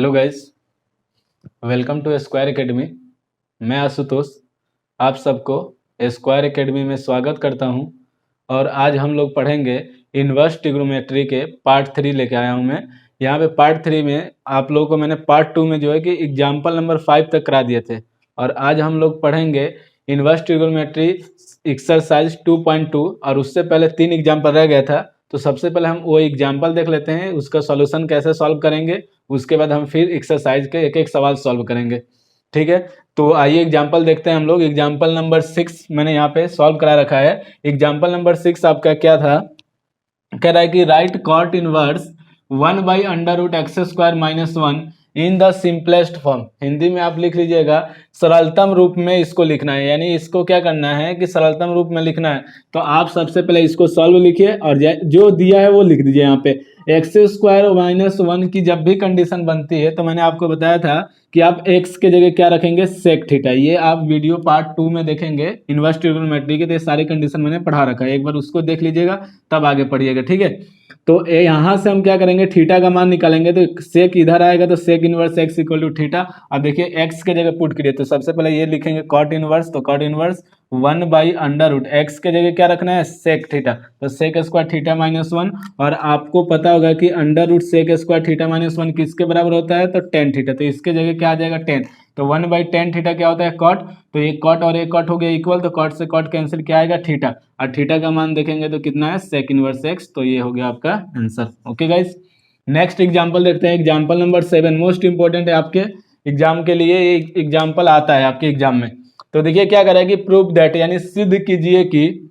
Hello guys, welcome to Square Academy. मैं आशुतोष आप सबको स्क्वायर एकेडमी में स्वागत करता हूं। और आज हम लोग पढ़ेंगे इन्वर्स ट्रिग्नोमेट्री के पार्ट 3 लेके आया हूं मैं। यहां पे पार्ट 3 में आप लोगों को मैंने पार्ट 2 में जो है कि एग्जाम्पल नंबर 5 तक करा दिए थे, और आज हम लोग पढ़ेंगे इन्वर्स ट्रिग्नोमेट्री एक्सरसाइज 2.2। और उससे पहले 3 एग्जाम्पल रह गया था, तो सबसे पहले हम वो एग्जाम्पल देख लेते हैं, उसका सॉल्यूशन कैसे सॉल्व करेंगे। उसके बाद हम फिर एक्सरसाइज के एक एक सवाल सॉल्व करेंगे। ठीक है, तो आइए एग्जाम्पल देखते हैं हम लोग। एग्जाम्पल नंबर 6 मैंने यहाँ पे सॉल्व करा रखा है। एग्जाम्पल नंबर 6 आपका क्या था, कह रहा है कि right cot inverse 1/√x² - 1 in the simplest form. Hindi में आप लिख लीजिएगा सरलतम रूप में इसको लिखना है, यानी इसको क्या करना है कि सरलतम रूप में लिखना है। तो आप सबसे पहले इसको सॉल्व लिखिए और जो दिया है वो लिख दीजिए। यहाँ पे x² - 1 की जब भी कंडीशन बनती है तो मैंने आपको बताया था कि आप x के जगह क्या रखेंगे, सेक थीटा। ये आप वीडियो पार्ट 2 में देखेंगे इन्वर्स ट्रिग्नोमेट्री के, तो ये सारी कंडीशन मैंने पढ़ा रखा है, एक बार उसको देख लीजिएगा तब आगे पढ़िएगा। ठीक है, तो यहाँ से हम क्या करेंगे, थीटा का मान निकालेंगे। तो सेक इधर आएगा तो sec inverse x equal to theta. अब देखिए x के जगह पुट करिए, तो सबसे पहले ये लिखेंगे कॉट इनवर्स, तो कॉट इनवर्स 1/√x के जगह क्या रखना है, सेक थीटा। तो सेक स्क्वायर थीटा -1, और आपको पता होगा कि under root sec square theta -1 किसके बराबर होता है, तो टेन थीटा। तो इसके जगह क्या आ जाएगा, 10। तो 1/10 थीटा क्या होता है, कॉट। तो ये कॉट और एक कॉट हो गया इक्वल, तो कॉट से कॉट कैंसिल, क्या आएगा, थीटा। और थीटा का मान देखेंगे तो कितना है, सेक इनवर्स x। तो ये हो गया आपका answer. Okay guys, next example देखते हैं। एग्जांपल नंबर 7 मोस्ट इंपोर्टेंट है आपके एग्जाम के लिए, ये एग्जांपल आता है आपके एग्जाम में। तो देखिए क्या करेगा कि प्रूव दैट, यानी सिद्ध कीजिए कि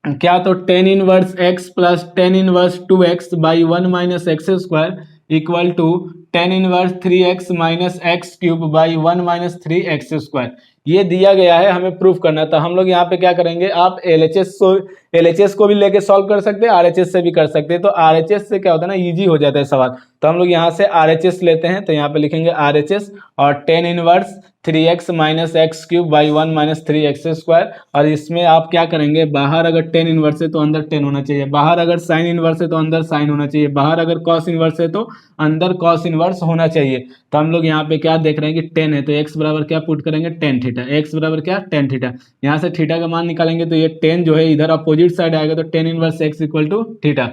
क्या, तो tan inverse x plus tan inverse 2x by 1 - x² equal to tan inverse 3x - x³ by 1 - 3x²। ये दिया गया है, हमें प्रूफ करना था। हम लोग यहाँ पे क्या करेंगे, आप एलएचएस को भी लेके सॉल्व कर सकते हैं, आरएचएस से भी कर सकते हैं। तो आरएचएस से क्या होता है ना, इजी हो जाता है सवाल। तो हम लोग यहाँ से आरएचएस लेते हैं, तो यहाँ पे लिखेंगे आरएचएस और ten inverse 3x - x³ by 1 - 3x²। और इसमें आप क्या करेंगे, बाहर अगर टेन इनवर्स है तो अंदर 10 होना चाहिए, बाहर अगर साइन इनवर्स है तो अंदर साइन होना चाहिए, बाहर अगर कॉस इनवर्स है तो अंदर कॉस इनवर्स होना चाहिए। तो हम लोग यहाँ पे क्या देख रहे हैं कि 10 है, तो x बराबर क्या पुट करेंगे, टेन थीटा। x बराबर क्या, टेन थीटा। यहाँ से थीटा का मान निकालेंगे तो ये 10 जो है इधर अपोजिट साइड आएगा, तो tan inverse x equal to theta.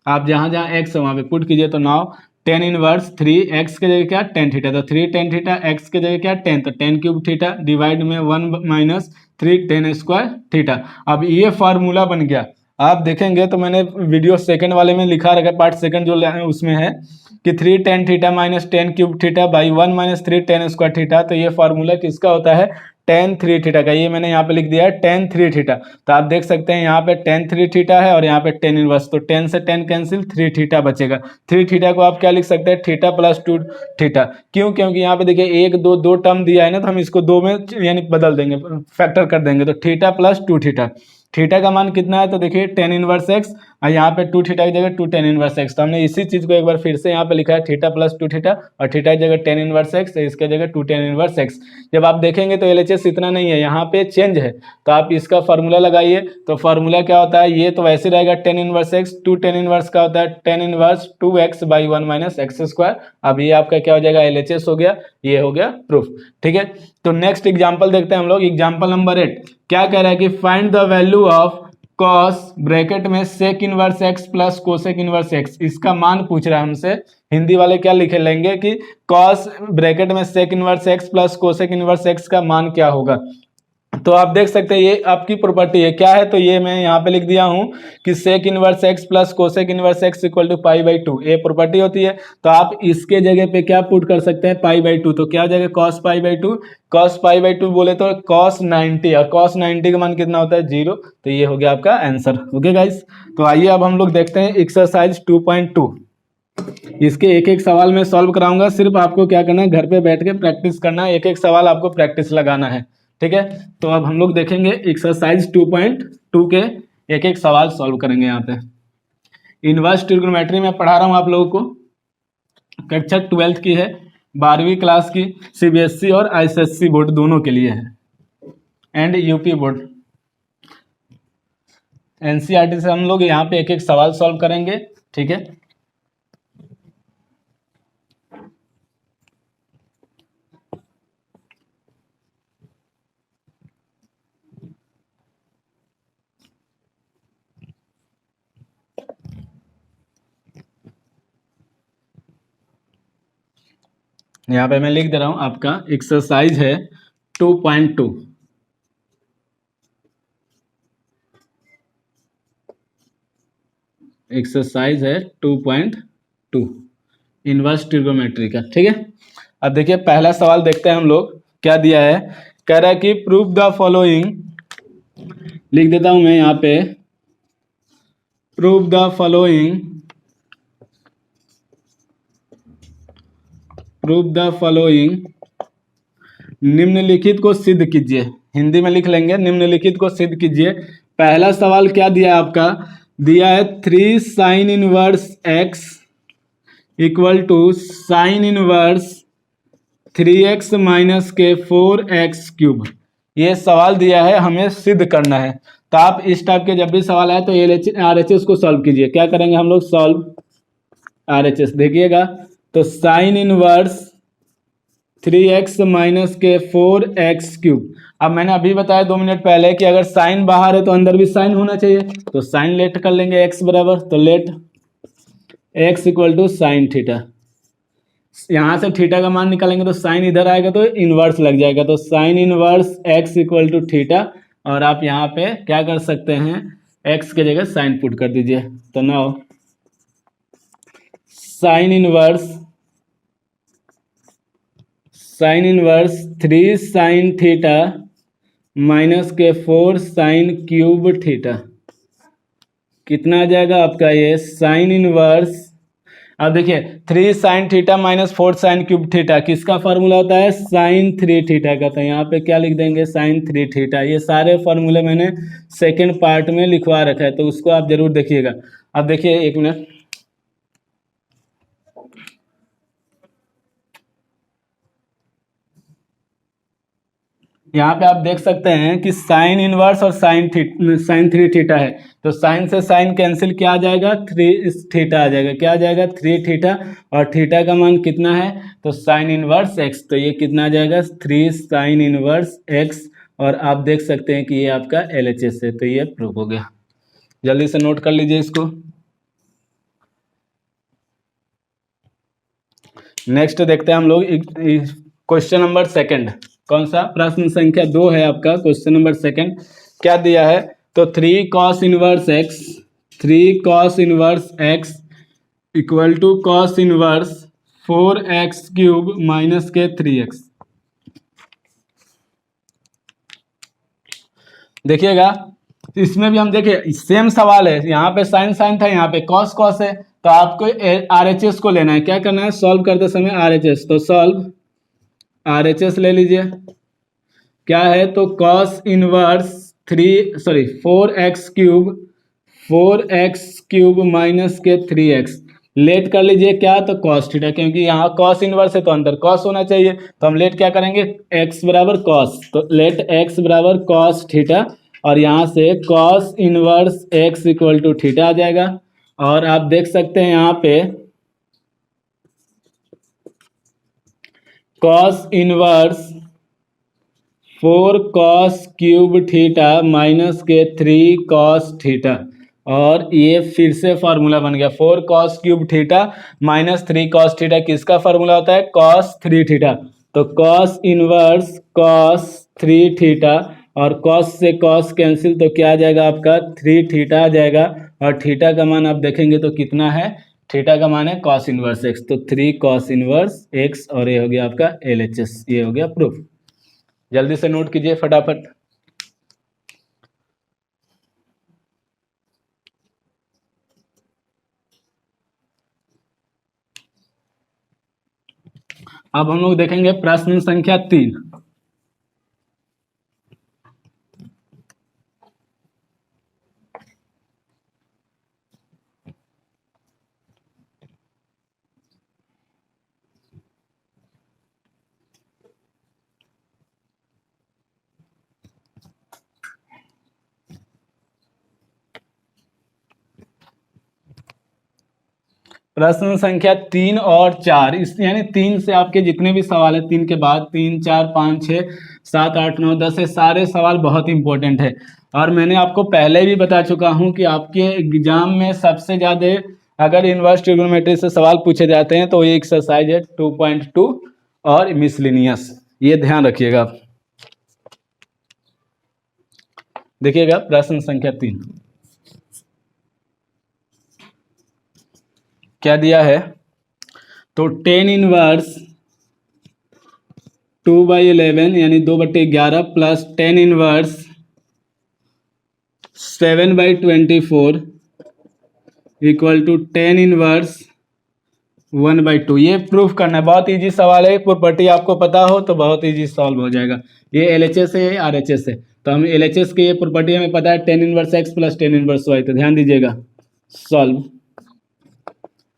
आप जहाँ जहाँ x है वहाँ पे पुट कीजिए। तो नाउ टेन इनवर्स 3x के जगह क्या, टेन थीटा। तो 3 टेन थीटा, x के जगह क्या, 10, तो 10³ थीटा डिवाइड में 1 - 3 10² थीटा। अब ये फार्मूला बन गया। आप देखेंगे तो मैंने वीडियो सेकंड वाले में लिखा रखा है, पार्ट सेकंड जो उसमें है कि 3 tan theta - 10³ theta by 1 - 3 10² theta. तो ये फार्मूला किसका होता है, टेन 3 थीटा का। ये मैंने यहाँ पे लिख दिया है टेन 3 थीटा। तो आप देख सकते हैं यहाँ पे टेन 3 थीटा है और यहाँ पे टेन इनवर्स, तो 10 से 10 कैंसिल, 3 थीटा बचेगा। 3 थीटा को आप क्या लिख सकते हैं, थीटा प्लस 2 थीटा। क्यों, क्योंकि यहाँ पे देखिए एक दो टर्म दिया है ना, तो हम इसको दो में यानी बदल देंगे, फैक्टर कर देंगे। तो थीटा प्लस 2 थीटा। थीटा का मान कितना है, तो देखिए टेन इनवर्स एक्स, और यहाँ पे 2 थीटा की जगह 2 टेन इनवर्स एक्स। तो हमने इसी चीज को एक बार फिर से यहाँ पे लिखा है, थीटा प्लस 2 थीटा, और थीटा की जगह टेन इनवर्स एक्स, इसके जगह 2 टेन इनवर्स एक्स। जब आप देखेंगे तो एलएचएस इतना नहीं है, यहाँ पे चेंज है, तो आप इसका फार्मूला लगाइए। तो फार्मूला क्या होता है, ये तो वैसे रहेगा ten inverse x, 2 tan inverse का होता है ten inverse 2x by 1 - x²। अब ये आपका क्या हो जाएगा, एलएचएस हो गया, ये हो गया प्रूफ। ठीक है, तो नेक्स्ट एग्जाम्पल देखते हैं हम लोग। एग्जाम्पल नंबर 8 क्या कह रहा है कि find the value of cos bracket में sec inverse x plus cosec inverse x. इसका मान पूछ रहा है हमसे। हिंदी वाले क्या लिखे लेंगे कि कॉस ब्रैकेट में sec inverse x plus cosec inverse x का मान क्या होगा। तो आप देख सकते हैं ये आपकी प्रॉपर्टी है, क्या है, तो ये मैं यहाँ पे लिख दिया हूँ कि sec inverse x plus cosec inverse x equal to π/2, ये प्रॉपर्टी होती है। तो आप इसके जगह पे क्या पुट कर सकते हैं, π/2। तो क्या हो जाएगा, cos π/2। cos π/2 बोले तो cos 90, और cos 90 का मान कितना होता है, 0। तो ये हो गया आपका आंसर। ओके गाइस, तो आइए अब हम लोग देखते हैं एक्सरसाइज 2.2। इसके एक एक सवाल में सॉल्व कराऊंगा, सिर्फ आपको क्या करना है, घर पे बैठ के प्रैक्टिस करना है, एक एक सवाल आपको प्रैक्टिस लगाना है। ठीक है, तो अब हम लोग देखेंगे एक्सरसाइज 2.2 के एक एक सवाल सॉल्व करेंगे। यहाँ पे इन्वर्स ट्रिग्नोमेट्री में पढ़ा रहा हूँ आप लोगों को, कक्षा 12th की है, 12वीं क्लास की, सीबीएसई और आईसीएसई बोर्ड दोनों के लिए है, एंड यूपी बोर्ड। एनसीईआरटी से हम लोग यहाँ पे एक एक सवाल सॉल्व करेंगे। ठीक है, यहाँ पे मैं लिख दे रहा हूँ, आपका एक्सरसाइज है 2.2। एक्सरसाइज है 2.2 इनवर्स ट्रिग्नोमेट्री का, ठीक है। अब देखिए पहला सवाल देखते हैं हम लोग, क्या दिया है। कह रहा है कि प्रूव द फॉलोइंग, लिख देता हूं मैं यहाँ पे, prove the following, prove the following, निम्नलिखित को सिद्ध कीजिए। हिंदी में लिख लेंगे, निम्नलिखित को सिद्ध कीजिए। पहला सवाल क्या दिया है आपका, दिया है 3 sine inverse x equal to sine inverse 3x minus के 4x क्यूब। ये सवाल दिया है, हमें सिद्ध करना है। तो आप इस टाइप के जब भी सवाल आए तो RHS को सॉल्व कीजिए। क्या करेंगे हम लोग, सॉल्व RHS, देखिएगा। तो साइन इनवर्स 3x माइनस के 4x क्यूब। अब मैंने अभी बताया 2 मिनट पहले कि अगर साइन बाहर है तो अंदर भी साइन होना चाहिए, तो साइन लेट कर लेंगे x बराबर, तो let x equal to sine theta. यहाँ से थीटा का मान निकालेंगे तो साइन इधर आएगा तो इनवर्स लग जाएगा, तो sine inverse x equal to theta. और आप यहाँ पे क्या कर सकते हैं, x के जगह साइन पुट कर दीजिए। तो now sine inverse 3 sine theta minus के 4 साइन क्यूब थीटा, कितना आ जाएगा आपका ये साइन इनवर्स। अब देखिए 3 sine theta minus 4 sine cube theta किसका फार्मूला होता है, साइन 3 थीटा का। तो यहाँ पे क्या लिख देंगे, साइन 3 थीटा। ये सारे फार्मूले मैंने सेकंड पार्ट में लिखवा रखा है, तो उसको आप जरूर देखिएगा। अब देखिए 1 मिनट, यहाँ पे आप देख सकते हैं कि साइन इनवर्स और साइन 3 थीटा है, तो साइन से साइन कैंसिल, क्या आ जाएगा, 3 थीटा आ जाएगा। क्या आ जाएगा, 3 थीटा। और थीटा का मान कितना है, तो साइन इनवर्स एक्स, तो ये कितना आ जाएगा, 3 साइन इनवर्स एक्स। और आप देख सकते हैं कि ये आपका LHS है, तो ये प्रूव हो गया। जल्दी से नोट कर लीजिए इसको। नेक्स्ट देखते हैं हम लोग क्वेश्चन नंबर 2। कौन सा, प्रश्न संख्या 2 है आपका, क्वेश्चन नंबर 2। क्या दिया है, तो 3 cos inverse x, 3 cos inverse x equal to cos inverse 4x cube minus के 3x। देखिएगा इसमें भी हम देखिए सेम सवाल है, यहाँ पे साइन साइन था, यहाँ पे कॉस कॉस है, तो आपको RHS को लेना है। क्या करना है, सॉल्व करते समय RHS, तो सॉल्व RHS ले लीजिए। क्या है, तो cos inverse 4x cube minus के 3x, लेट कर लीजिए क्या, तो cos थीटा, क्योंकि यहाँ cos इनवर्स है तो अंदर cos होना चाहिए, तो हम लेट क्या करेंगे, x बराबर cos, तो लेट x बराबर cos थीटा। और यहाँ से cos inverse x equal to theta आ जाएगा। और आप देख सकते हैं यहाँ पे cos inverse 4 cos cube theta minus के 3 cos थीटा। और ये फिर से फार्मूला बन गया, 4 cos cube theta minus 3 cos theta किसका फार्मूला होता है, cos 3 थीटा। तो cos इनवर्स cos 3 थीटा, और cos से cos कैंसिल, तो क्या आ जाएगा आपका 3 थीटा आ जाएगा। और थीटा का मान आप देखेंगे तो कितना है, थीटा का मान है cos इनवर्स x, तो 3 cos इनवर्स x। और ये हो गया आपका LHS, ये हो गया प्रूफ। जल्दी से नोट कीजिए फटाफट। अब हम लोग देखेंगे प्रश्न संख्या 3। प्रश्न संख्या 3 और 4, इस यानी 3 से आपके जितने भी सवाल है, 3 के बाद 3, 4, 5, 6, 7, 8, 9, 10 है, सारे सवाल बहुत इंपॉर्टेंट है। और मैंने आपको पहले भी बता चुका हूं कि आपके एग्जाम में सबसे ज़्यादा अगर इनवर्स ट्रिग्नोमेट्री से सवाल पूछे जाते हैं तो ये एक्सरसाइज है 2.2 और मिसलिनियस, ये ध्यान रखिएगा। देखिएगा प्रश्न संख्या 3 क्या दिया है। तो टेन इनवर्स 2/11 यानी 2/11 plus tan inverse 7/24 equal to tan inverse 1/2। ये प्रूफ करना है, बहुत इजी सवाल है। प्रॉपर्टी आपको पता हो तो बहुत इजी सॉल्व हो जाएगा। ये LHS है, ये RHS है। तो हम LHS की ये प्रॉपर्टी हमें पता है, ten inverse x plus tan inverse y। तो ध्यान दीजिएगा, सॉल्व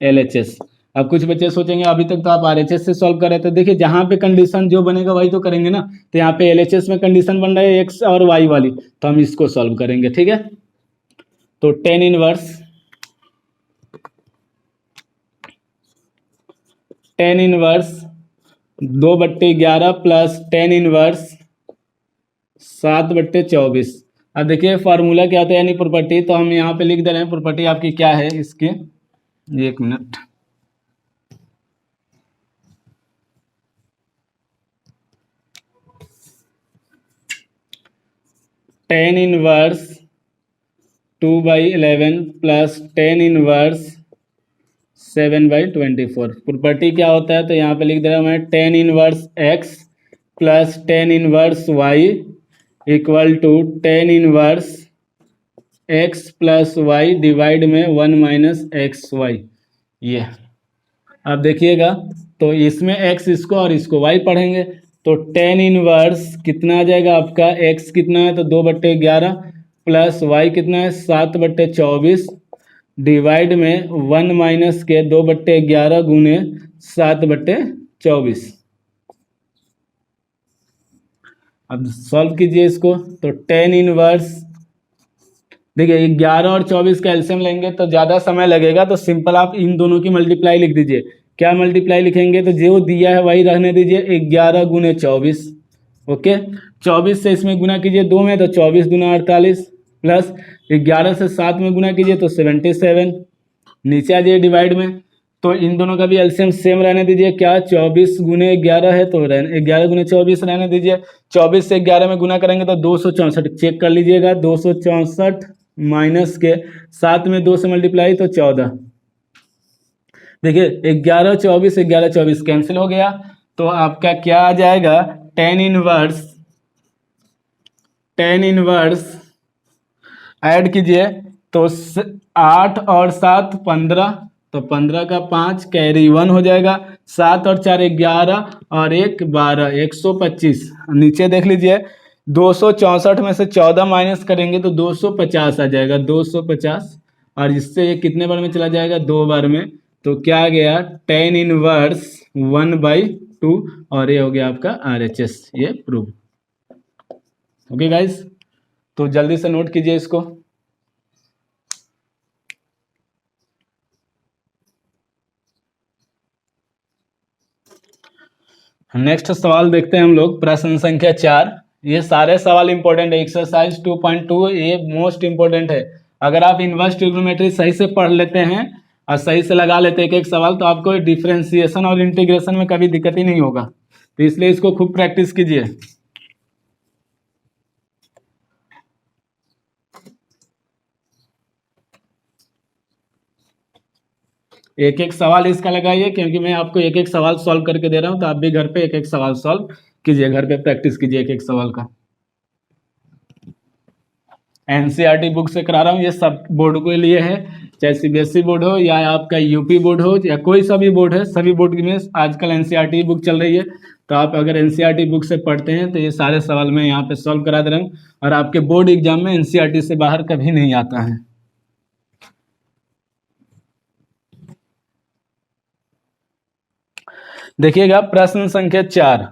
LHS। अब कुछ बच्चे सोचेंगे अभी तक तो आप RHS से सॉल्व कर रहे थे। देखिए जहाँ पे कंडीशन जो बनेगा वही तो करेंगे ना। तो यहाँ पे LHS में कंडीशन बन रहा है x और y वाली, तो हम इसको सॉल्व करेंगे, ठीक है। तो tan inverse 2/11 plus tan inverse 7/24। अब देखिए फार्मूला क्या होता है यानी प्रॉपर्टी, तो हम यहाँ पे लिख दे रहे हैं प्रॉपर्टी आपकी क्या है इसकी। एक minute, tan inverse 2/11 plus tan inverse 7/24। Property क्या होता है, तो यहाँ पे लिख दे रहा हूँ मैं, tan inverse x plus tan inverse y equal to tan inverse x plus y divide में 1 माइनस एक्स वाई। ये अब देखिएगा, तो इसमें x इसको और इसको y पढ़ेंगे। तो टेन इनवर्स कितना आ जाएगा आपका, x कितना है तो 2/11 प्लस y कितना है 7/24 डिवाइड में 1 माइनस के 2/11 गुने 7/24। अब सॉल्व कीजिए इसको। तो टेन इनवर्स, देखिए 11 और 24 का एलसीएम लेंगे तो ज़्यादा समय लगेगा, तो सिंपल आप इन दोनों की मल्टीप्लाई लिख दीजिए। क्या मल्टीप्लाई लिखेंगे, तो जो दिया है वही रहने दीजिए, 11 गुने 24। ओके, 24 से इसमें गुना कीजिए 2 में, तो 24 गुना 48 प्लस 11 से 7 में गुना कीजिए तो 77। नीचे आ जाइए डिवाइड में, तो इन दोनों का भी एलसीएम सेम रहने दीजिए। क्या 24 गुने 11 है, तो 11 गुने 24 रहने दीजिए। 24 से 11 में गुना करेंगे तो 264, चेक कर लीजिएगा, 264 माइनस के 7 में 2 से मल्टीप्लाई तो 14। देखिए 11 24 11 24 कैंसिल हो गया, तो आपका क्या आ जाएगा, टेन इनवर्स ऐड कीजिए तो 8 और 7 15, तो 15 का 5 कैरी 1 हो जाएगा। 7 और 4 11 और 1 12, 125। नीचे देख लीजिए 264 में से 14 माइनस करेंगे तो 250 आ जाएगा, 250। और इससे ये कितने बार में चला जाएगा, 2 बार में। तो क्या आ गया, टेन इनवर्स 1/2, और ये हो गया आपका RHS, ये प्रूव। ओके गाइस, तो जल्दी से नोट कीजिए इसको। नेक्स्ट सवाल देखते हैं हम लोग, प्रश्न संख्या 4। ये सारे सवाल इंपॉर्टेंट है। एक्सरसाइज 2.2 ये मोस्ट इंपॉर्टेंट है। अगर आप इनवर्स ट्रिग्नोमेट्री सही से पढ़ लेते हैं और सही से लगा लेते हैं एक एक सवाल, तो आपको डिफरेंशिएशन और इंटीग्रेशन में कभी दिक्कत ही नहीं होगा। तो इसलिए इसको खूब प्रैक्टिस कीजिए। एक एक सवाल इसका लगाइए, क्योंकि मैं आपको एक एक सवाल सॉल्व करके दे रहा हूं, तो आप भी घर पे एक एक सवाल सॉल्व कीजिए, घर पे प्रैक्टिस कीजिए एक एक सवाल का। एनसीईआरटी बुक से करा रहा हूँ, ये सब बोर्ड के लिए है, चाहे सीबीएसई बोर्ड हो या आपका यूपी बोर्ड हो या कोई सा भी बोर्ड है, सभी बोर्ड में आजकल एनसीईआरटी बुक चल रही है। तो आप अगर एनसीईआरटी बुक से पढ़ते हैं तो ये सारे सवाल मैं यहाँ पे सॉल्व करा दे रहा हूँ, और आपके बोर्ड एग्जाम में एनसीईआरटी से बाहर कभी नहीं आता है। देखिएगा प्रश्न संख्या 4।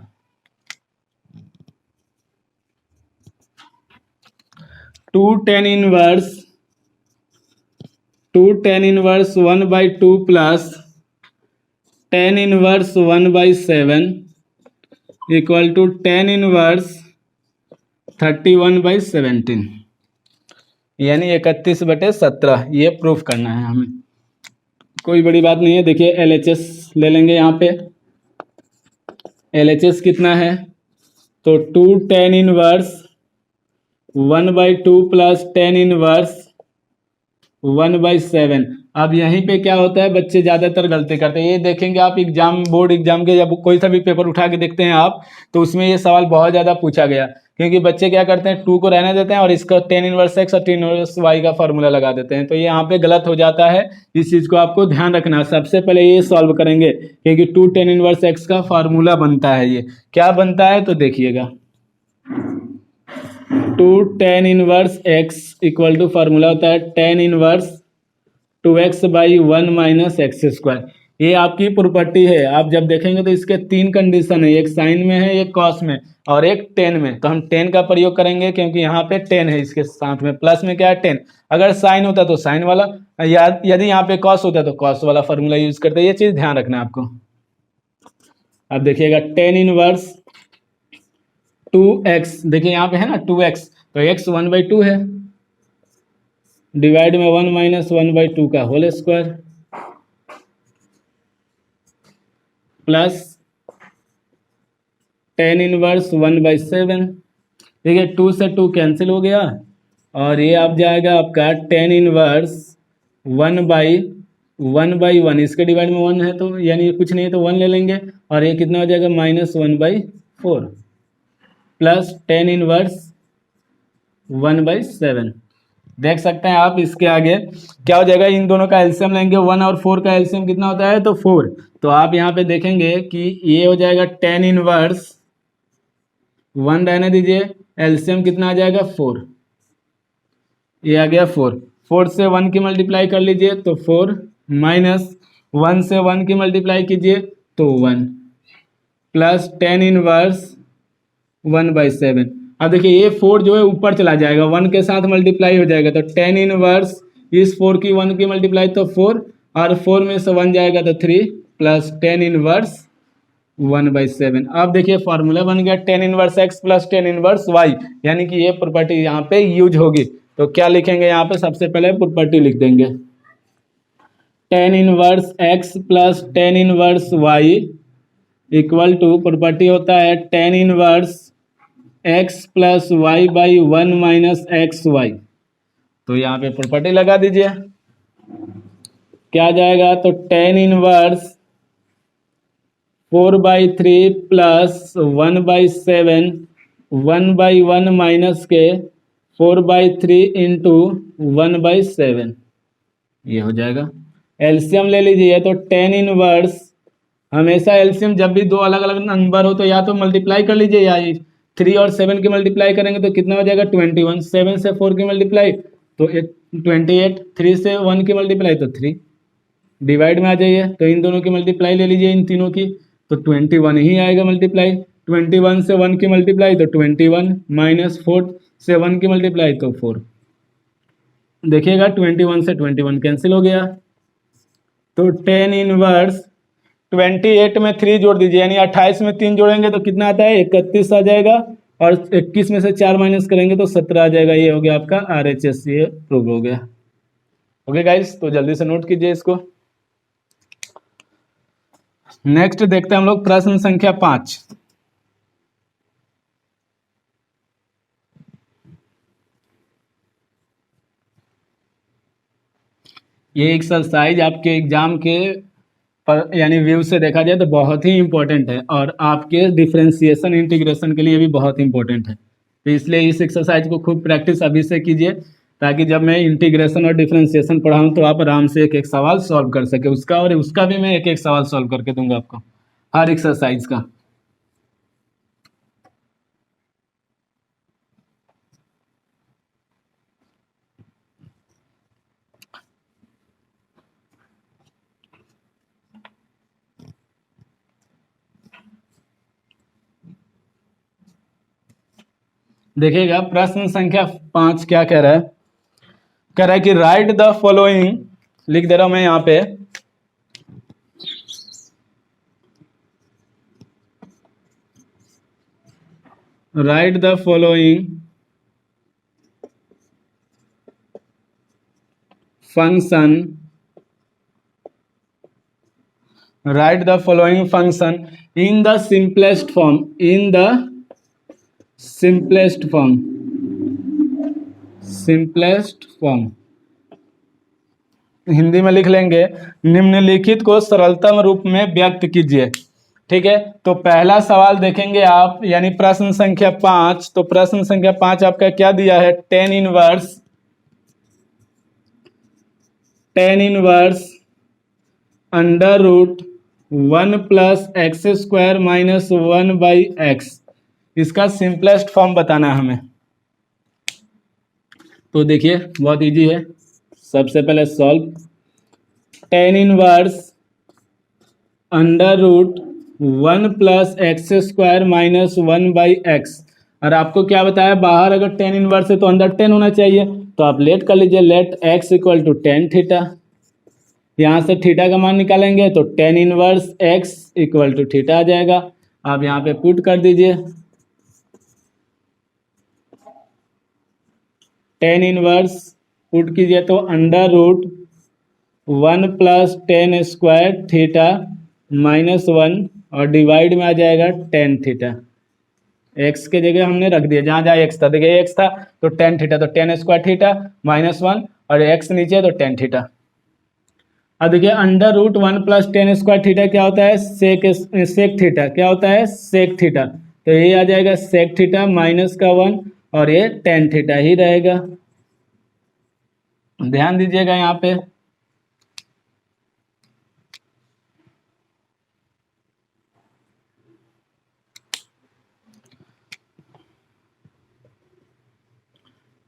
Two tan inverse 1/2 plus tan inverse 1/7 equal to tan inverse 31/17, यानी 31/17। ये प्रूफ करना है हमें, कोई बड़ी बात नहीं है। देखिए LHS ले लेंगे यहाँ पे, LHS कितना है, तो 2 tan 1 1/2 प्लस tan 1 1/7। अब यहीं पे क्या होता है, बच्चे ज़्यादातर गलती करते हैं, ये देखेंगे आप एग्जाम, बोर्ड एग्जाम के जब कोई सा भी पेपर उठा के देखते हैं आप, तो उसमें ये सवाल बहुत ज़्यादा पूछा गया, क्योंकि बच्चे क्या करते हैं, 2 को रहने देते हैं और इसका tan 1 x और tan 1 y का फॉर्मूला लगा देते हैं, तो ये यहाँ पे गलत हो जाता है। इस चीज़ को आपको ध्यान रखना, सबसे पहले ये सॉल्व करेंगे, क्योंकि 2 tan 1 x का फार्मूला बनता है, ये क्या बनता है तो देखिएगा, 2 tan 1 x equal to formula होता है tan 1 2x/1 - x²। ये आपकी प्रॉपर्टी है, आप जब देखेंगे तो इसके 3 कंडीशन है, एक साइन में है, एक कॉस में और एक टेन में। तो हम टेन का प्रयोग करेंगे क्योंकि यहाँ पे टेन है, इसके साथ में प्लस में क्या है टेन। अगर साइन होता तो साइन वाला, या यदि यहाँ पे कॉस होता तो कॉस वाला फार्मूला यूज करते। ये चीज़ ध्यान रखना है आपको। अब देखिएगा tan 1 2x, देखिए यहाँ पे है ना 2x, तो x 1/2 है, डिवाइड में 1 - 1/2 का होल स्क्वायर प्लस tan 1 1/7। देखिए 2 से 2 कैंसिल हो गया और ये आप जाएगा आपका tan 1 1/1/1, इसके डिवाइड में 1 है तो यानी कुछ नहीं है तो 1 ले लेंगे, और ये कितना हो जाएगा -1/4 प्लस tan 1 1/7। देख सकते हैं आप, इसके आगे क्या हो जाएगा, इन दोनों का एलसीएम लेंगे, 1 और 4 का एलसीएम कितना होता है तो 4। तो आप यहाँ पे देखेंगे कि ये हो जाएगा tan 1 रहने दीजिए, एलसीएम कितना आ जाएगा 4, ये आ गया 4 से 1 की मल्टीप्लाई कर लीजिए तो 4 माइनस 1 से 1 की मल्टीप्लाई कीजिए तो 1 प्लस tan 1 1/7। अब देखिए ये 4 जो है ऊपर चला जाएगा, 1 के साथ मल्टीप्लाई हो जाएगा, तो tan 1 इस 4 की 1 की मल्टीप्लाई तो 4, और 4 में से 1 जाएगा तो 3 प्लस tan 1 1/7। अब देखिए फार्मूला बन गया tan 1x plus tan 1y, यानी कि ये प्रॉपर्टी यहाँ पे यूज होगी। तो क्या लिखेंगे यहाँ पे, सबसे पहले प्रॉपर्टी लिख देंगे, tan 1x plus tan 1y equal to, property होता है tan 1x plus y/1 - xy। तो यहाँ पे प्रॉपर्टी लगा दीजिए, क्या आ जाएगा तो tan 1 4/3 प्लस 1/7 1/1 माइनस के 4/3 इंटू 1/7, ये हो जाएगा। एलसीएम ले लीजिए, तो tan 1, हमेशा एलसीएम जब भी दो अलग अलग नंबर हो तो या तो मल्टीप्लाई कर लीजिए, या 3 और 7 की मल्टीप्लाई करेंगे तो कितना हो जाएगा 21, 7 से 4 की मल्टीप्लाई तो 28, 3 से 1 की मल्टीप्लाई तो 3, डिवाइड में आ जाइए, तो इन दोनों की मल्टीप्लाई ले लीजिए, इन तीनों की, तो 21 ही आएगा मल्टीप्लाई। 21 से 1 की मल्टीप्लाई तो 21 माइनस 4 से 1 की मल्टीप्लाई तो 4। देखिएगा 21 से 21 कैंसिल हो गया, तो tan 1 28 में 3 जोड़ दीजिए, यानी 28 में 3 जोड़ेंगे तो कितना आता है 31 आ जाएगा, और 21 में से 4 माइनस करेंगे तो 17 आ जाएगा। ये हो गया आपका RHS, ये प्रूव हो गया। ओके गाइस, तो जल्दी से नोट कीजिए इसको। नेक्स्ट देखते हैं हम लोग प्रश्न संख्या 5। ये एक्सरसाइज आपके एग्जाम के पर यानी व्यू से देखा जाए तो बहुत ही इंपॉर्टेंट है, और आपके डिफरेंशिएशन इंटीग्रेशन के लिए भी बहुत इंपॉर्टेंट है। तो इसलिए इस एक्सरसाइज को खूब प्रैक्टिस अभी से कीजिए, ताकि जब मैं इंटीग्रेशन और डिफरेंशिएशन पढ़ाऊँ तो आप आराम से एक एक सवाल सॉल्व कर सके, उसका और उसका भी मैं एक एक सवाल सॉल्व करके दूंगा आपको, हर एक्सरसाइज का। देखिएगा प्रश्न संख्या 5 क्या कह रहा है, कह रहा है कि राइट द फॉलोइंग, लिख दे रहा हूं मैं यहाँ पे, right the following function right the following function in the simplest form, in the simplest form, simplest form Hindi में लिख लेंगे, निम्नलिखित को सरलतम रूप में व्यक्त कीजिए। ठीक है, तो पहला सवाल देखेंगे आप, यानी प्रश्न संख्या 5। तो प्रश्न संख्या 5 आपका क्या दिया है, ten inverse under root 1+x² - 1/x, इसका सिंपलेस्ट फॉर्म बताना है हमें। तो देखिए बहुत इजी है, सबसे पहले solve tan inverse under root 1+x² - 1/x। और आपको क्या बताया, बाहर अगर टेन इनवर्स है तो अंदर 10 होना चाहिए, तो आप लेट कर लीजिए, लेट x = tan थीटा। यहाँ से थीटा का मान निकालेंगे तो टेन इनवर्स x = थीटा आ जाएगा। आप यहाँ पे पुट कर दीजिए, टेन इनवर्स पुट कीजिए तो अंडर रूट 1+tan² थीटा -1 और डिवाइड में आ जाएगा tan थीटा। x के जगह हमने रख दिया जहाँ जहाँ x था, देखिए x था तो tan थीटा, तो tan² थीटा -1 और x नीचे तो tan थीटा। अब देखिए अंडर रूट 1+tan² थीटा क्या होता है, सेक थीटा, क्या होता है, सेक थीटा। तो ये आ जाएगा सेक थीटा -1 और ये tan थीटा ही रहेगा। ध्यान दीजिएगा यहाँ पे,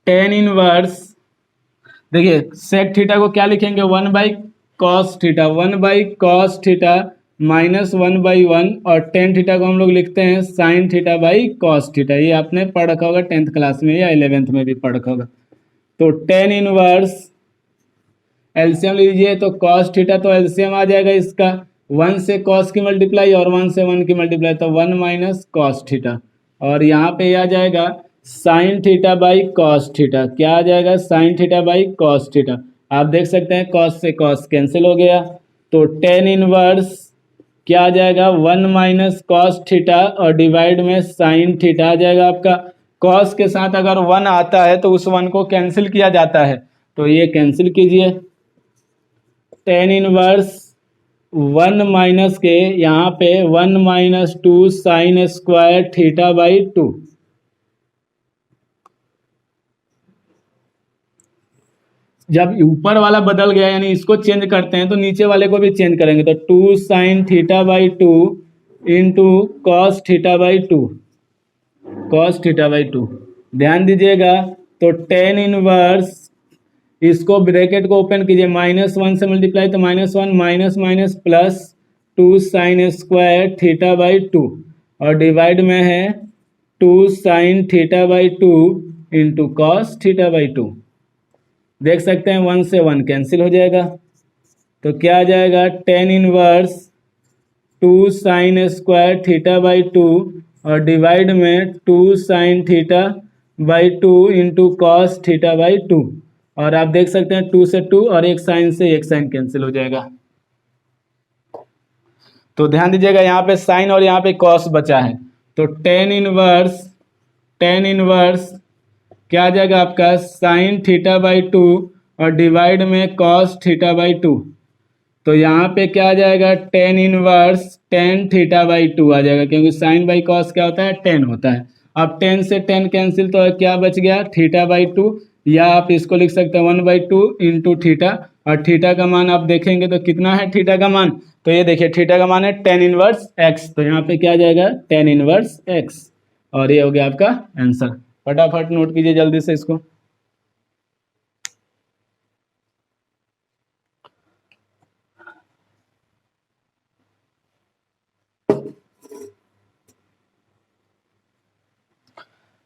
टेन इनवर्स, देखिए सेक थीटा को क्या लिखेंगे, 1/cos थीटा, 1/cos थीटा -1/1 और टेन थीटा को हम लोग लिखते हैं साइन थीटा cos थीटा। ये आपने पढ़ रखा होगा 10th क्लास में या 11th में भी पढ़ रखा होगा। तो टेन इनवर्स एलसीएम लीजिए तो cos थीटा, तो एलसीएम आ जाएगा इसका 1 से cos की मल्टीप्लाई और 1 से 1 की मल्टीप्लाई, तो 1 - cos थीटा। और यहाँ पे आ जाएगा साइन थीटा cos थीटा, क्या आ जाएगा, साइन थीटा cos थीटा। आप देख सकते हैं cos से cos कैंसिल हो गया, तो टेन इनवर्स क्या आ जाएगा, 1 - cos थीटा और डिवाइड में साइन थीटा आ जाएगा आपका। cos के साथ अगर 1 आता है तो उस 1 को कैंसिल किया जाता है, तो ये कैंसिल कीजिए, टेन इनवर्स 1 माइनस के यहाँ पे 1 - 2 sin² थीटा 2। जब ऊपर वाला बदल गया यानी इसको चेंज करते हैं तो नीचे वाले को भी चेंज करेंगे, तो 2 sin theta 2 into cos theta 2, cos theta 2। ध्यान दीजिएगा, तो टेन इनवर्स, इसको ब्रैकेट को ओपन कीजिए, -1 से मल्टीप्लाई तो -1 minus minus plus 2 sin² theta 2 और डिवाइड में है 2 sin theta 2 into cos theta 2। देख सकते हैं 1 से 1 कैंसिल हो जाएगा, तो क्या आ जाएगा, टेन इनवर्स 2 sin² थीटा 2 और डिवाइड में 2 sin theta 2 into cos theta 2। और आप देख सकते हैं 2 से 2 और एक साइन से एक साइन कैंसिल हो जाएगा। तो ध्यान दीजिएगा यहाँ पे साइन और यहाँ पे कॉस बचा है, तो टेन इनवर्स क्या आ जाएगा आपका, साइन थीटा 2 और डिवाइड में कॉस थीटा 2। तो यहाँ पे क्या आ जाएगा, टेन इनवर्स टेन थीटा 2 आ जाएगा, क्योंकि साइन कॉस क्या होता है, 10 होता है। अब 10 से 10 कैंसिल, तो क्या बच गया, थीटा 2, या आप इसको लिख सकते हैं 1/2 इंटू थीटा। और थीटा का मान आप देखेंगे तो कितना है थीटा का मान, तो ये देखिए थीटा का मान है टेन इनवर्स एक्स, तो यहाँ पे क्या आ जाएगा, टेन इनवर्स एक्स। और ये हो गया आपका आंसर। फटाफट नोट कीजिए जल्दी से इसको।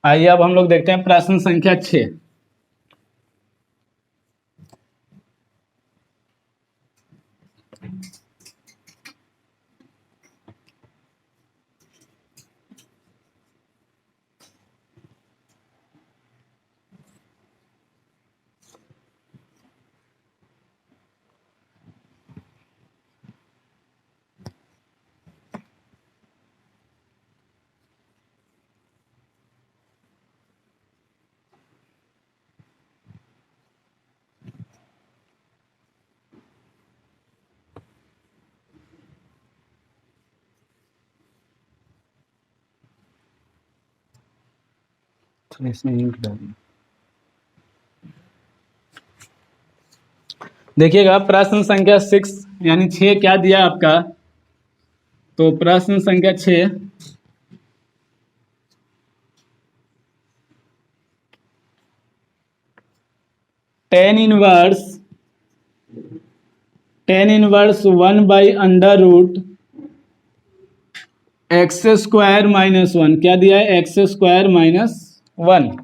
आइए अब हम लोग देखते हैं प्रश्न संख्या 6। इसमें इंक डाल देखिएगा प्रश्न संख्या 6 यानी 6 क्या दिया आपका। तो प्रश्न संख्या 6 टेन इनवर्स 1/√x² -1 क्या दिया है, x² -1।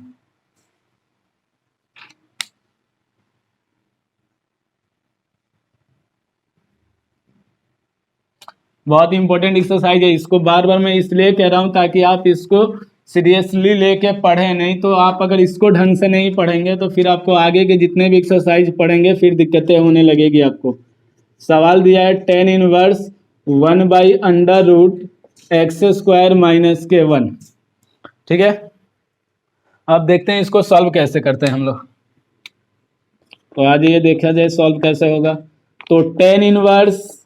बहुत इंपॉर्टेंट एक्सरसाइज है, इसको बार बार मैं इसलिए कह रहा हूं ताकि आप इसको सीरियसली लेके पढ़ें। नहीं तो आप अगर इसको ढंग से नहीं पढ़ेंगे तो फिर आपको आगे के जितने भी एक्सरसाइज पढ़ेंगे फिर दिक्कतें होने लगेगी आपको। सवाल दिया है टेन इनवर्स 1/√x² -1। ठीक है, अब देखते हैं इसको सॉल्व कैसे करते हैं हम लोग। तो आज ये देखा जाए सॉल्व कैसे होगा। तो टेन इनवर्स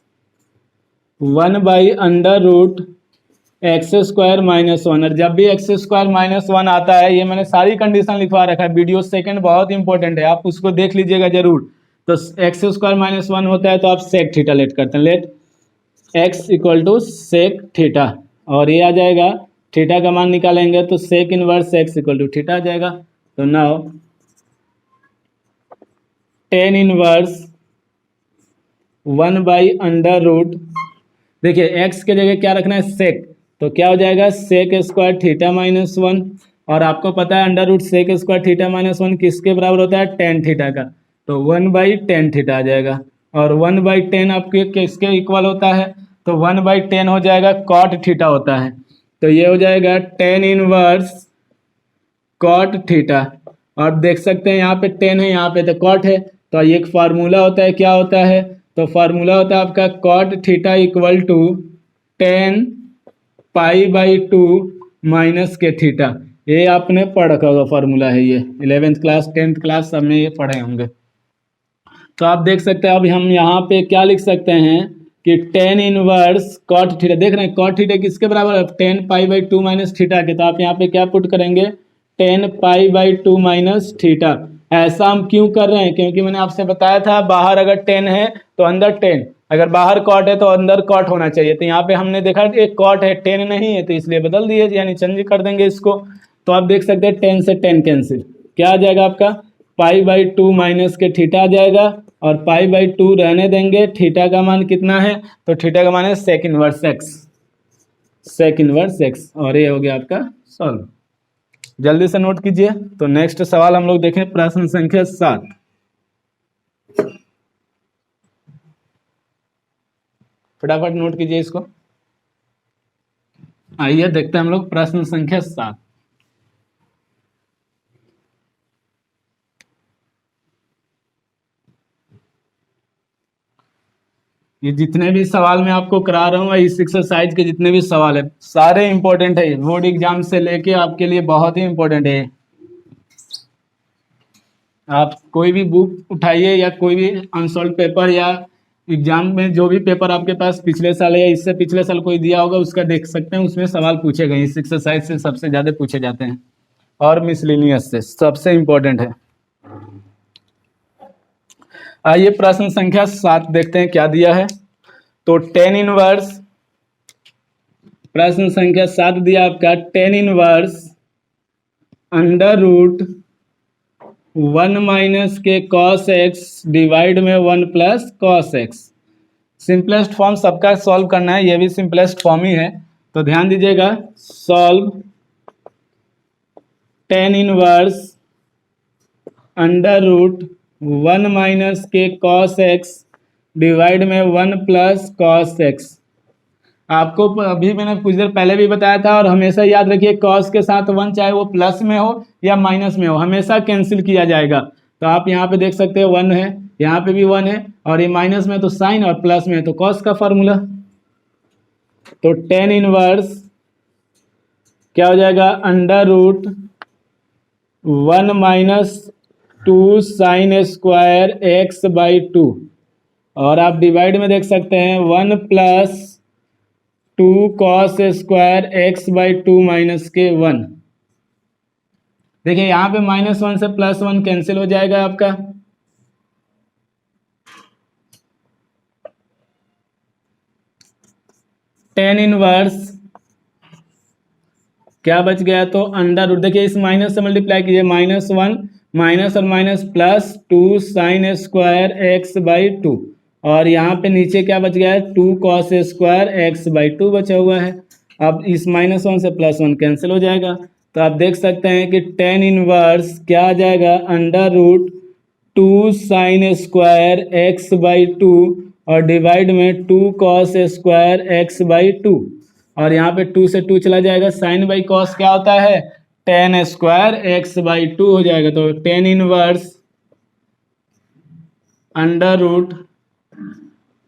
1/√x² -1, और जब भी x² -1 आता है, ये मैंने सारी कंडीशन लिखवा रखा है, वीडियो सेकंड बहुत इंपॉर्टेंट है, आप उसको देख लीजिएगा जरूर। तो x² -1 होता है तो आप सेक थीटा लेट करते हैं, लेट x = सेक थीटा, और ये आ जाएगा थीटा का मान निकालेंगे तो सेक इनवर्स x = थीटा आ जाएगा। तो नाउ टेन इनवर्स 1/√, देखिए x के जगह क्या रखना है, सेक, तो क्या हो जाएगा सेक² थीटा -1, और आपको पता है √sec² थीटा -1 किसके बराबर होता है, टेन थीटा का, तो 1/10 थीटा आ जाएगा। और 1/10 आपके किसके इक्वल होता है, तो 1/10 हो जाएगा कॉट थीटा होता है। तो ये हो जाएगा टेन इनवर्स कॉट थीटा, और देख सकते हैं यहाँ पे 10 है, यहाँ पे तो कॉट है, तो ये एक फार्मूला होता है, क्या होता है, तो फार्मूला होता है आपका कॉट थीटा = 10π/2 माइनस के थीटा। ये आपने पढ़ रखा होगा, फार्मूला है ये, 11th क्लास 10th क्लास सब में ये पढ़े होंगे। तो आप देख सकते हैं अब हम यहाँ पे क्या लिख सकते हैं कि टेन इनवर्स कॉट थीटा, देख रहे हैं कॉट थीटा किसके बराबर है, 10π/2 माइनस थीटा के, तो आप यहाँ पे क्या पुट करेंगे, 10π/2 माइनस थीटा। ऐसा हम क्यों कर रहे हैं, क्योंकि मैंने आपसे बताया था बाहर अगर 10 है तो अंदर 10, अगर बाहर कॉट है तो अंदर कॉट होना चाहिए। तो यहाँ पे हमने देखा एक कॉट है 10 नहीं है, तो इसलिए बदल दिए, यानी चेंज कर देंगे इसको। तो आप देख सकते हैं 10 से 10 कैंसिल, क्या आ जाएगा आपका π/2 माइनस के थीटा आ जाएगा, और π/2 रहने देंगे, थीटा का मान कितना है, तो थीटा का मान है सेक इनवर्स x, और ये हो गया आपका सॉल्व। जल्दी से नोट कीजिए। तो नेक्स्ट सवाल हम लोग देखें प्रश्न संख्या 7। फटाफट नोट कीजिए इसको। आइए देखते हैं हम लोग प्रश्न संख्या 7। ये जितने भी सवाल मैं आपको करा रहा हूँ, इस एक्सरसाइज के जितने भी सवाल है सारे इंपॉर्टेंट है, बोर्ड एग्जाम से लेके आपके लिए बहुत ही इंपॉर्टेंट है। आप कोई भी बुक उठाइए या कोई भी अनसॉल्व पेपर या एग्जाम में जो भी पेपर आपके पास पिछले साल या इससे पिछले साल कोई दिया होगा उसका देख सकते हैं, उसमें सवाल पूछे गए, इस एक्सरसाइज से सबसे ज़्यादा पूछे जाते हैं, और मिसलिनियस से सबसे इंपॉर्टेंट है। आइए प्रश्न संख्या 7 देखते हैं क्या दिया है। तो टेन इनवर्स, प्रश्न संख्या 7 दिया आपका टेन इनवर्स √1 माइनस के cos x डिवाइड में 1 plus cos x। Simplest form सबका सॉल्व करना है, ये भी सिंपलेस्ट फॉर्म ही है, तो ध्यान दीजिएगा। सॉल्व टेन इनवर्स √1 माइनस के cos x डिवाइड में 1 प्लस cos x। आपको अभी मैंने कुछ देर पहले भी बताया था, और हमेशा याद रखिए cos के साथ 1 चाहे वो प्लस में हो या माइनस में हो हमेशा कैंसिल किया जाएगा। तो आप यहाँ पे देख सकते हैं 1 है, यहाँ पे भी 1 है, और ये माइनस में तो साइन और प्लस में तो cos का फॉर्मूला। तो टेन इनवर्स क्या हो जाएगा, √1 माइनस 2 sin स्क्वायर x/2, और आप डिवाइड में देख सकते हैं 1 plus 2 cos square x/2 minus के 1। देखिए यहाँ पे -1 से +1 कैंसिल हो जाएगा आपका, टेन इनवर्स क्या बच गया, तो अंडर रूट, देखिए इस माइनस से मल्टीप्लाई कीजिए, -1 माइनस और माइनस +2 साइन स्क्वायर x/2, और यहाँ पे नीचे क्या बच गया है, 2 कॉस स्क्वायर x/2 बचा हुआ है। अब इस -1 से +1 कैंसिल हो जाएगा, तो आप देख सकते हैं कि टेन इनवर्स क्या आ जाएगा, under root 2 sine square x/2 और डिवाइड में 2 कॉस स्क्वायर x/2, और यहाँ पे 2 से 2 चला जाएगा, साइन बाई कॉस क्या होता है, टेन स्क्वायर x/2 हो जाएगा। तो tan inverse under root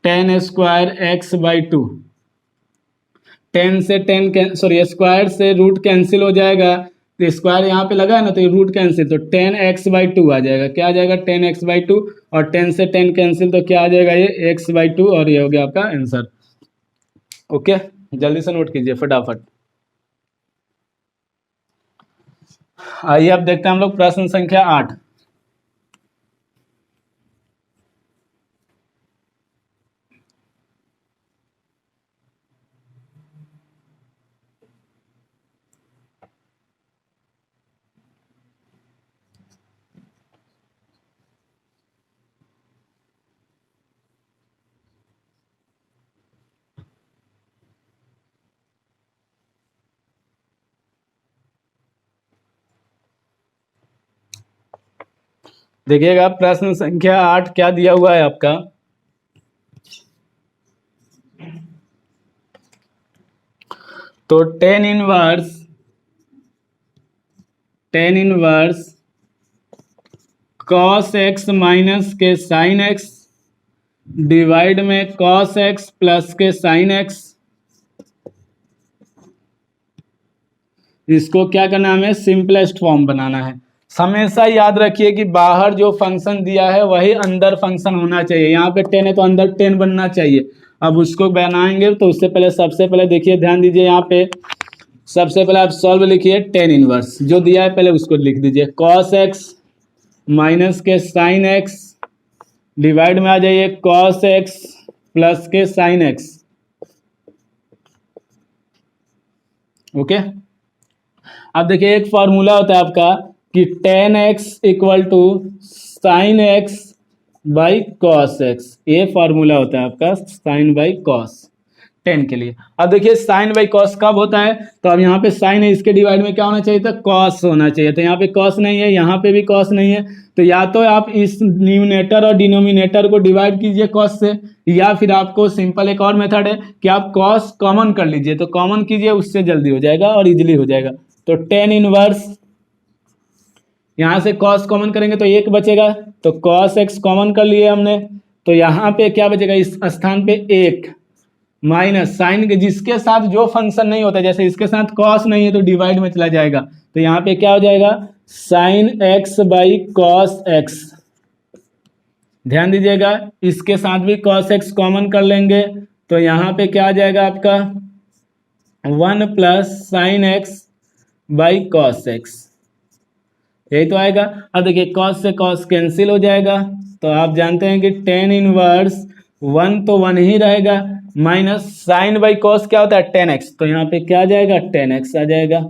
tan square x/2, tan से टेन सॉरी स्क्वायर से रूट कैंसिल हो जाएगा, तो स्क्वायर यहाँ पे लगा है ना, तो ये रूट कैंसिल, तो 10x/2 आ जाएगा, क्या आ जाएगा 10x/2, और 10 से 10 कैंसिल, तो क्या आ जाएगा ये x/2, और ये हो गया आपका आंसर। ओके, जल्दी से नोट कीजिए फटाफट। आइए अब देखते हैं हम लोग प्रश्न संख्या 8। देखिएगा प्रश्न संख्या 8 क्या दिया हुआ है आपका, तो tan inverse cos x minus के साइन x डिवाइड में कॉस x प्लस के साइन x, इसको क्या करना है, हमें सिंपलेस्ट फॉर्म बनाना है। हमेशा याद रखिए कि बाहर जो फंक्शन दिया है वही अंदर फंक्शन होना चाहिए, यहाँ पे 10 है तो अंदर 10 बनना चाहिए। अब उसको बनाएंगे तो उससे पहले सबसे पहले देखिए, ध्यान दीजिए, यहाँ पे सबसे पहले आप सॉल्व लिखिए, टेन इनवर्स जो दिया है पहले उसको लिख दीजिए, कॉस x माइनस के साइन x डिवाइड में आ जाइए कॉस x प्लस के साइन x। ओके, अब देखिए एक फॉर्मूला होता है आपका कि tan x equal to sine x by cos x, ये फॉर्मूला होता है आपका साइन बाई कॉस टेन के लिए। अब देखिए साइन बाई कॉस कब होता है, तो अब यहाँ पे साइन है, इसके डिवाइड में क्या होना चाहिए था, कॉस होना चाहिए, तो यहाँ पे कॉस नहीं है, यहाँ पे भी कॉस नहीं है, तो या तो आप इस न्यूमरेटर और डिनोमिनेटर को डिवाइड कीजिए कॉस से, या फिर आपको सिंपल एक और मेथड है कि आप कॉस कॉमन कर लीजिए, तो कॉमन कीजिए, उससे जल्दी हो जाएगा और इजिली हो जाएगा। तो टेन इनवर्स यहाँ से कॉस कॉमन करेंगे तो एक बचेगा, तो कॉस एक्स कॉमन कर लिए हमने, तो यहाँ पे क्या बचेगा, इस स्थान पे एक माइनस साइन के जिसके साथ जो फंक्शन नहीं होता, जैसे इसके साथ कॉस नहीं है तो डिवाइड में चला जाएगा, तो यहाँ पे क्या हो जाएगा, sign x by cos x. ध्यान दीजिएगा, इसके साथ भी कॉस एक्स कॉमन कर लेंगे, तो यहाँ पे क्या आ जाएगा आपका 1 plus sign x by cos x, यही तो आएगा। अब देखिए कॉस से कॉस कैंसिल हो जाएगा, तो आप जानते हैं कि टेन इनवर्स 1 तो 1 ही रहेगा, माइनस साइन बाई कॉस क्या होता है 10x, तो यहाँ पे क्या आ जाएगा 10x आ जाएगा,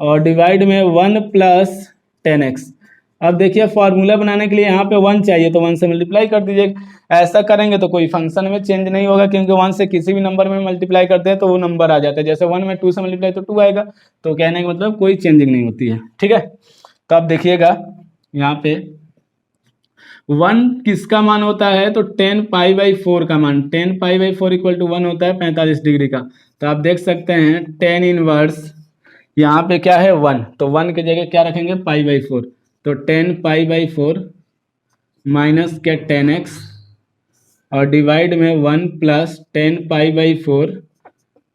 और डिवाइड में 1 प्लस 10x। अब देखिए फॉर्मूला बनाने के लिए यहाँ पे 1 चाहिए, तो 1 से मल्टीप्लाई कर दीजिए। ऐसा करेंगे तो कोई फंक्शन में चेंज नहीं होगा, क्योंकि 1 से किसी भी नंबर में मल्टीप्लाई करते हैं तो वो नंबर आ जाता है, जैसे 1 में 2 से मल्टीप्लाई तो 2 आएगा, तो कहने का मतलब कोई चेंजिंग नहीं होती है। ठीक है, तो आप देखिएगा यहाँ पे 1 किसका मान होता है, तो 10 पाई बाई 4 का मान, 10 पाई बाई 4 इक्वल टू 1 होता है 45 डिग्री का। तो आप देख सकते हैं 10 इनवर्स यहाँ पे क्या है 1, तो 1 की जगह क्या रखेंगे पाई बाई 4, तो 10 पाई बाई 4 माइनस के 10x और डिवाइड में 1 प्लस 10 पाई बाई 4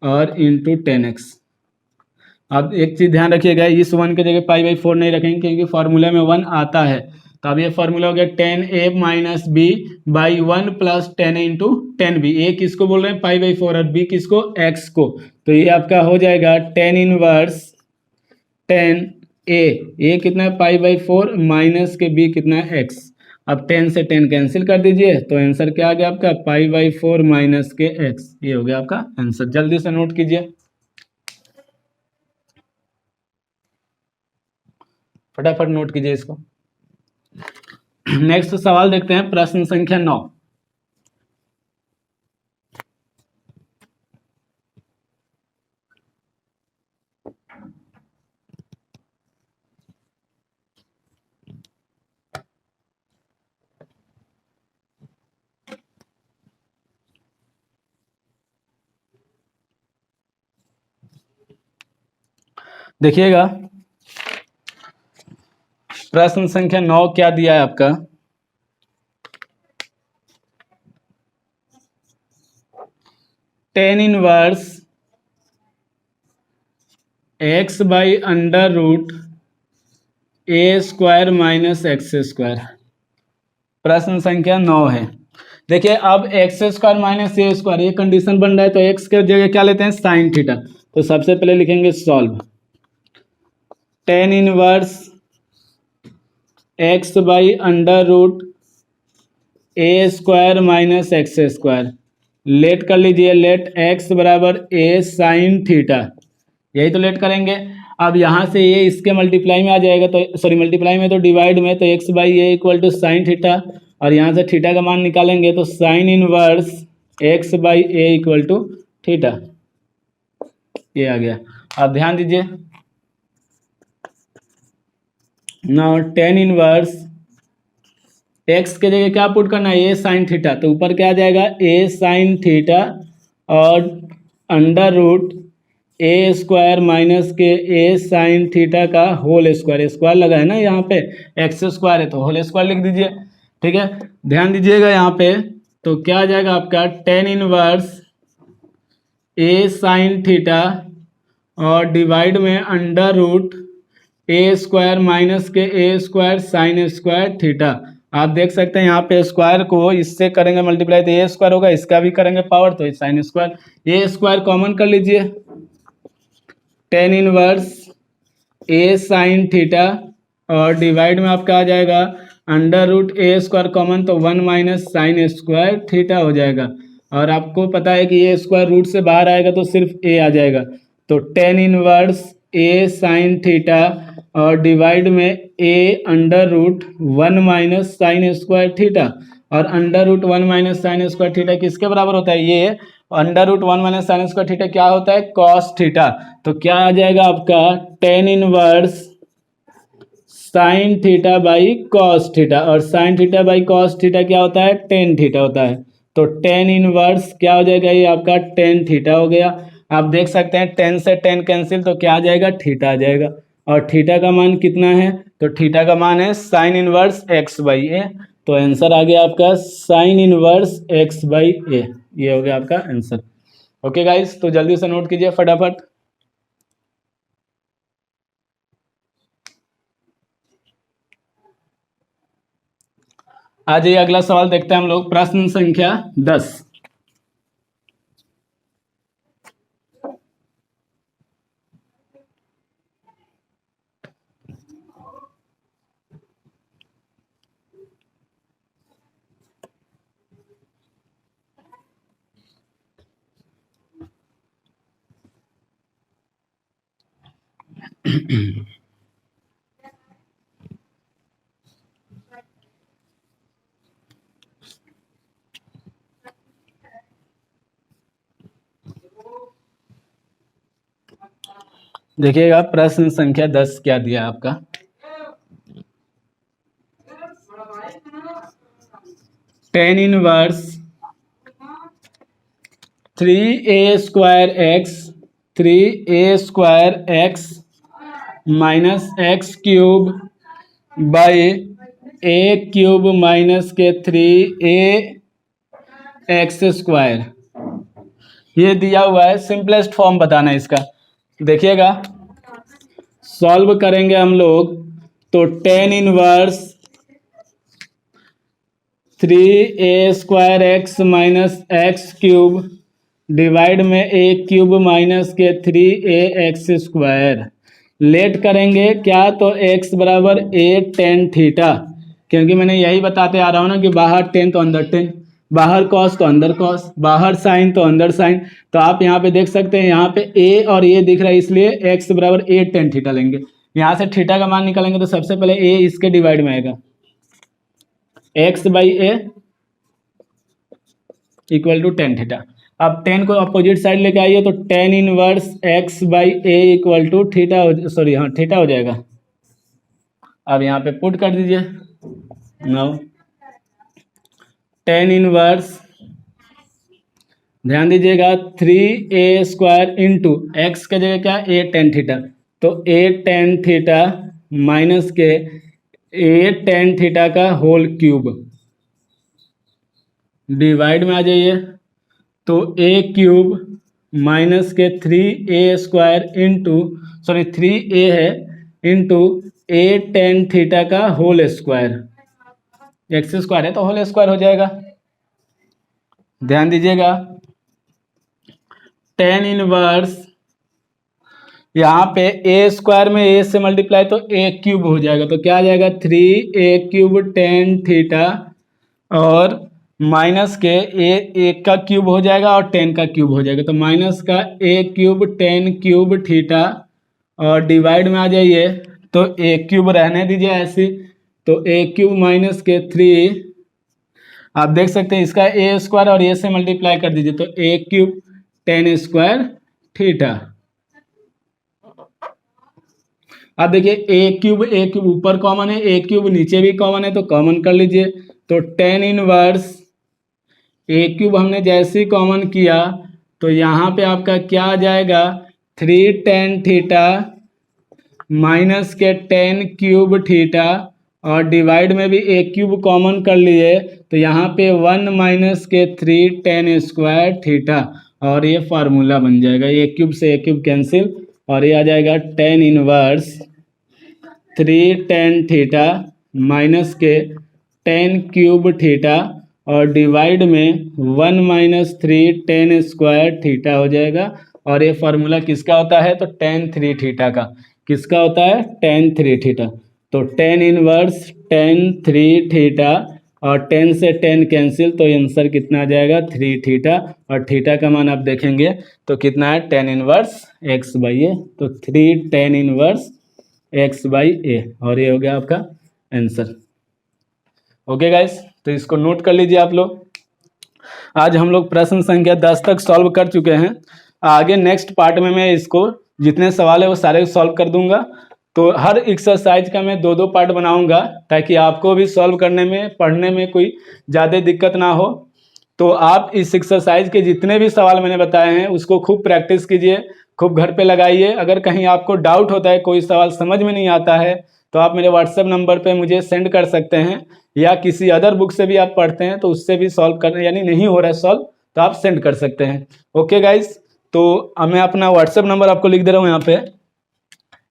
और इंटू 10x। अब एक चीज़ ध्यान रखिएगा, इस 1 की जगह पाई बाई 4 नहीं रखेंगे क्योंकि फार्मूला में 1 आता है, तो अब ये फार्मूला हो गया 10a minus b by 1 plus 10 into 10b। A किसको बोल रहे हैं पाई बाई 4 और बी किसको x को, तो ये आपका हो जाएगा 10 इनवर्स 10 ए कितना है π/4 माइनस के बी कितना है एक्स। अब 10 से 10 कैंसिल कर दीजिए तो आंसर क्या आ गया आपका π/4 माइनस के एक्स। ये हो गया आपका आंसर। जल्दी से नोट कीजिए, फटाफट नोट कीजिए इसको। नेक्स्ट सवाल देखते हैं, प्रश्न संख्या 9। देखिएगा प्रश्न संख्या 9 क्या दिया है आपका। Tan inverse x by under root a square minus x square. प्रश्न संख्या 9 है। देखिए अब x square minus a square ये कंडीशन बन रहा है, तो एक्स के जगह क्या लेते हैं साइन थीटा। तो सबसे पहले लिखेंगे solve tan inverse x by under root a square minus x square. Let कर लीजिए, लेट एक्स बराबर ए साइन थीटा, यही तो लेट करेंगे। अब यहाँ से ये इसके मल्टीप्लाई में आ जाएगा, तो सॉरी मल्टीप्लाई में तो डिवाइड में, तो x by a equal to sine theta, और यहाँ से थीटा का मान निकालेंगे तो sine inverse x by a equal to theta, ये आ गया। अब ध्यान दीजिए, नाउ टेन इनवर्स एक्स के जगह क्या पुट करना है ए साइन थीटा, तो ऊपर क्या आ जाएगा ए साइन थीटा और under root a square minus के ए साइन थीटा का होल स्क्वायर। स्क्वायर लगा है ना यहाँ पे, एक्स स्क्वायर है तो होल स्क्वायर लिख दीजिए, ठीक है। ध्यान दीजिएगा यहाँ पे, तो क्या आ जाएगा आपका tan inverse a sine theta और डिवाइड में under root a square minus के ए स्क्वायर साइन स्क्वायर थीटा। आप देख सकते हैं यहाँ पे स्क्वायर को इससे करेंगे मल्टीप्लाई तो ए स्क्वायर होगा, इसका भी करेंगे पावर तो साइन स्क्वायर। ए स्क्वायर कॉमन कर लीजिए, ten inverse a sine theta और डिवाइड में आपका आ जाएगा under root a square common तो 1 माइनस साइन स्क्वायर थीटा हो जाएगा। और आपको पता है कि ये स्क्वायर रूट से बाहर आएगा तो सिर्फ ए आ जाएगा, तो tan inverse a sine theta और डिवाइड में a under root 1 minus sine square theta. और under root 1 minus sine square theta किसके बराबर होता है, ये under root 1 minus sine square theta क्या होता है कॉस थीटा। तो क्या आ जाएगा आपका tan inverse sine theta by cos theta, और sine theta by cos theta क्या होता है टेन थीटा होता है। तो टेन इनवर्स क्या हो जाएगा, ये आपका टेन थीटा हो गया। आप देख सकते हैं 10 से 10 कैंसिल तो क्या आ जाएगा थीटा आ जाएगा, और थीटा का मान कितना है, तो थीटा का मान है साइन इनवर्स एक्स बाई ए। तो आंसर आ गया आपका साइन इनवर्स एक्स बाई ए, ये हो गया आपका आंसर। ओके गाइस, तो जल्दी से नोट कीजिए फटाफट। आ जाइए अगला सवाल देखते हैं हम लोग, प्रश्न संख्या 10। देखिएगा प्रश्न संख्या 10 क्या दिया आपका। Tan inverse 3a square x 3a square x minus x cube by A cube minus के 3a एक्स स्क्वायर, ये दिया हुआ है। सिंपलेस्ट फॉर्म बताना है इसका। देखिएगा सॉल्व करेंगे हम लोग तो tan inverse 3a square x minus x cube divide में ए क्यूब माइनस के 3a एक्स स्क्वायर, लेट करेंगे क्या, तो x बराबर a tan थीटा, क्योंकि मैंने यही बताते आ रहा हूँ ना कि बाहर टेन तो अंदर टेन, बाहर कॉस तो अंदर कॉस, बाहर साइन तो अंदर साइन। तो आप यहाँ पे देख सकते हैं यहाँ पे a और a दिख रहा है, इसलिए x बराबर a tan थीटा लेंगे। यहाँ से थीटा का मान निकालेंगे तो सबसे पहले a इसके डिवाइड में आएगा, x by a equal to tan theta. अब टेन को अपोजिट साइड लेके आइए तो tan inverse x by a equal to theta, sorry हाँ थीटा हो जाएगा। अब यहाँ पे पुट कर दीजिए, नाउ टेन इनवर्स, ध्यान दीजिएगा 3a² इंटू एक्स के जगह क्या a tan थीटा, तो a tan थीटा माइनस के a tan थीटा का होल क्यूब, डिवाइड में आ जाइए तो a क्यूब माइनस के 3a² इंटू, सॉरी 3a है इंटू a tan थीटा का होल स्क्वायर, एक्स स्क्वायर है तो होल स्क्वायर हो जाएगा। ध्यान दीजिएगा टेन इनवर्स, यहाँ पे a² में a से मल्टीप्लाई तो a क्यूब हो जाएगा, तो क्या आ जाएगा 3a³ tan थीटा और माइनस के a का क्यूब हो जाएगा और tan का क्यूब हो जाएगा, तो माइनस का a³ tan क्यूब थीटा और डिवाइड में आ जाइए तो a क्यूब रहने दीजिए ऐसे, तो a³ माइनस के 3, आप देख सकते हैं इसका a² और a से मल्टीप्लाई कर दीजिए तो a³ tan² थीटा। अब देखिए a³ ऊपर कॉमन है, a³ नीचे भी कॉमन है तो कॉमन कर लीजिए, तो टेन इनवर्स a³ हमने जैसे ही कॉमन किया तो यहाँ पे आपका क्या आ जाएगा 3 tan थीटा माइनस के tan क्यूब थीटा और डिवाइड में भी a³ कॉमन कर लिए तो यहाँ पे 1 माइनस के 3 tan² थीटा और ये फार्मूला बन जाएगा, a³ से a³ कैंसिल और ये आ जाएगा tan inverse 3 tan theta minus के tan क्यूब थीटा और डिवाइड में 1 माइनस 3 tan² थीटा हो जाएगा। और ये फार्मूला किसका होता है, तो tan 3 थीटा का, किसका होता है tan 3 थीटा, तो tan इनवर्स tan 3 थीटा और tan से tan कैंसिल तो आंसर कितना आ जाएगा 3 थीटा और थीटा का मान आप देखेंगे तो कितना है tan इनवर्स x बाई ए, तो 3 tan इनवर्स x बाई ए और ये हो गया आपका आंसर। ओके गाइस, तो इसको नोट कर लीजिए आप लोग। आज हम लोग प्रश्न संख्या 10 तक सॉल्व कर चुके हैं, आगे नेक्स्ट पार्ट में मैं इसको जितने सवाल है वो सारे सॉल्व कर दूंगा। तो हर एक्सरसाइज का मैं 2-2 पार्ट बनाऊंगा ताकि आपको भी सॉल्व करने में पढ़ने में कोई ज़्यादा दिक्कत ना हो। तो आप इस एक्सरसाइज के जितने भी सवाल मैंने बताए हैं उसको खूब प्रैक्टिस कीजिए, खूब घर पे लगाइए। अगर कहीं आपको डाउट होता है, कोई सवाल समझ में नहीं आता है तो आप मेरे व्हाट्सएप नंबर पे मुझे सेंड कर सकते हैं, या किसी अदर बुक से भी आप पढ़ते हैं तो उससे भी सॉल्व करने, यानी नहीं हो रहा है सॉल्व तो आप सेंड कर सकते हैं। ओके गाइस, तो मैं अपना व्हाट्सएप नंबर आपको लिख दे रहा हूँ, यहाँ पे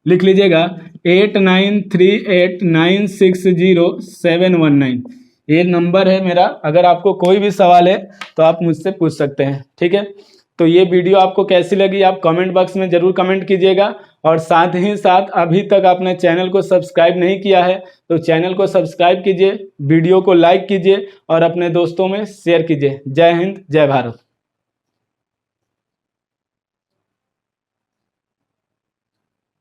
लिख लीजिएगा 8938960719, ये नंबर है मेरा। अगर आपको कोई भी सवाल है तो आप मुझसे पूछ सकते हैं, ठीक है। तो ये वीडियो आपको कैसी लगी आप कमेंट बॉक्स में ज़रूर कमेंट कीजिएगा, और साथ ही साथ अभी तक आपने चैनल को सब्सक्राइब नहीं किया है तो चैनल को सब्सक्राइब कीजिए, वीडियो को लाइक कीजिए और अपने दोस्तों में शेयर कीजिए। जय हिंद, जय भारत।